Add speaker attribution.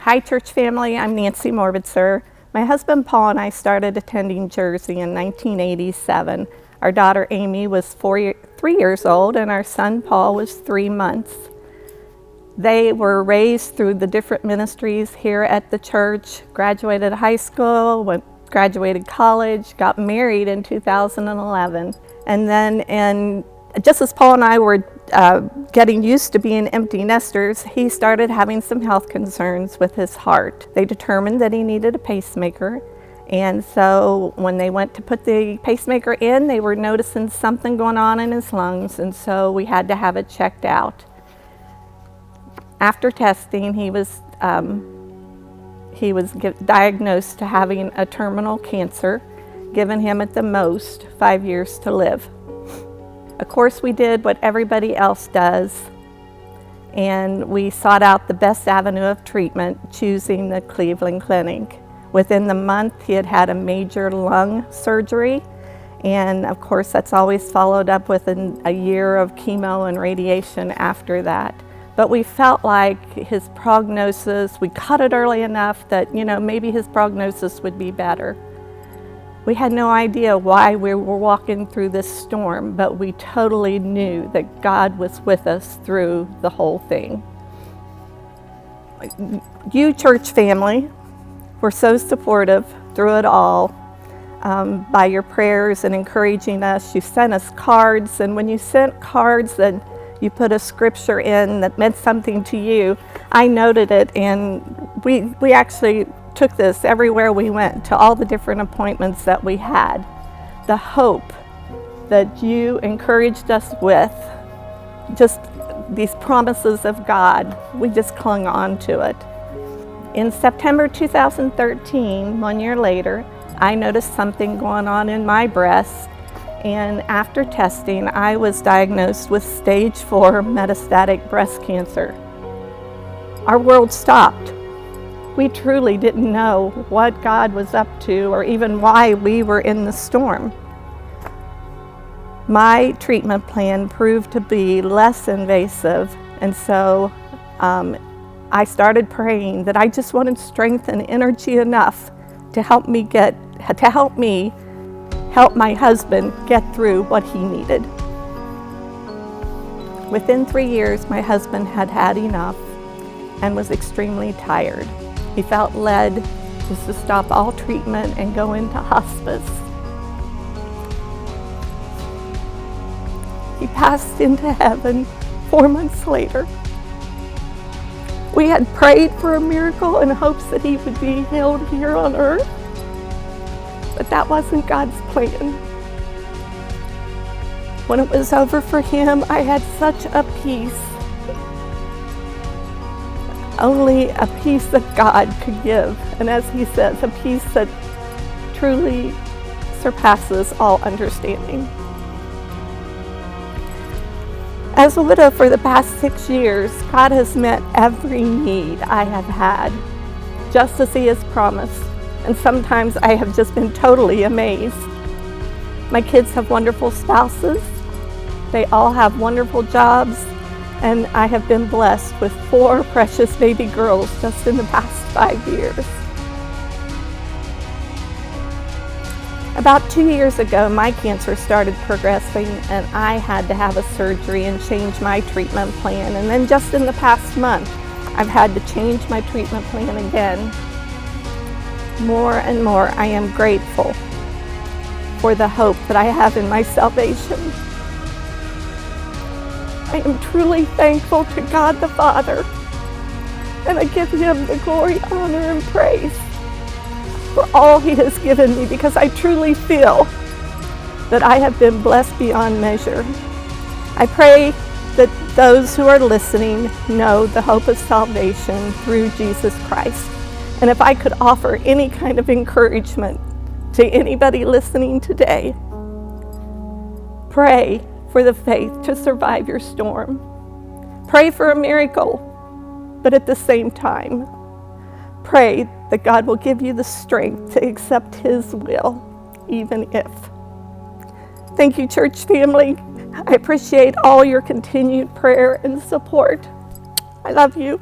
Speaker 1: Hi, church family. I'm Nancy Morbitzer. My husband Paul and I started attending Jersey in 1987. Our daughter Amy was 3 years old, and our son Paul was 3 months. They were raised through the different ministries here at the church, graduated high school, graduated college, got married in 2011. And then just as Paul and I were getting used to being empty nesters, he started having some health concerns with his heart. They determined that he needed a pacemaker. And so when they went to put the pacemaker in, they were noticing something going on in his lungs. And so we had to have it checked out. After testing, he was diagnosed to having a terminal cancer, giving him at the most 5 years to live. Of course, we did what everybody else does, and we sought out the best avenue of treatment, choosing the Cleveland Clinic. Within the month, he had had a major lung surgery, and of course, that's always followed up with a year of chemo and radiation after that. But we felt like his prognosis, we caught it early enough that, maybe his prognosis would be better. We had no idea why we were walking through this storm, but we totally knew that God was with us through the whole thing. You, church family, were so supportive through it all by your prayers and encouraging us. You sent us cards, and when you sent cards, then you put a scripture in that meant something to you. I noted it, and we actually took this everywhere we went, to all the different appointments that we had. The hope that you encouraged us with, just these promises of God, we just clung on to it. In September 2013, 1 year later, I noticed something going on in my breast, and after testing, I was diagnosed with stage 4 metastatic breast cancer. Our world stopped. We truly didn't know what God was up to or even why we were in the storm. My treatment plan proved to be less invasive, and so I started praying that I just wanted strength and energy enough to help my husband get through what he needed. Within 3 years, my husband had had enough and was extremely tired. He felt led just to stop all treatment and go into hospice. He passed into heaven 4 months later. We had prayed for a miracle in hopes that he would be healed here on earth, but that wasn't God's plan. When it was over for him, I had such a peace. Only a peace that God could give, and as he says, a peace that truly surpasses all understanding. As a widow for the past 6 years, God has met every need I have had, just as he has promised, and sometimes I have just been totally amazed. My kids have wonderful spouses, they all have wonderful jobs, and I have been blessed with 4 precious baby girls just in the past 5 years. About 2 years ago, my cancer started progressing, and I had to have a surgery and change my treatment plan. And then just in the past month, I've had to change my treatment plan again. More and more, I am grateful for the hope that I have in my salvation. I am truly thankful to God the Father, and I give him the glory, honor, and praise for all he has given me, because I truly feel that I have been blessed beyond measure. I pray that those who are listening know the hope of salvation through Jesus Christ. And if I could offer any kind of encouragement to anybody listening today, pray for the faith to survive your storm. Pray for a miracle, but at the same time, pray that God will give you the strength to accept his will, even if. Thank you, church family. I appreciate all your continued prayer and support. I love you.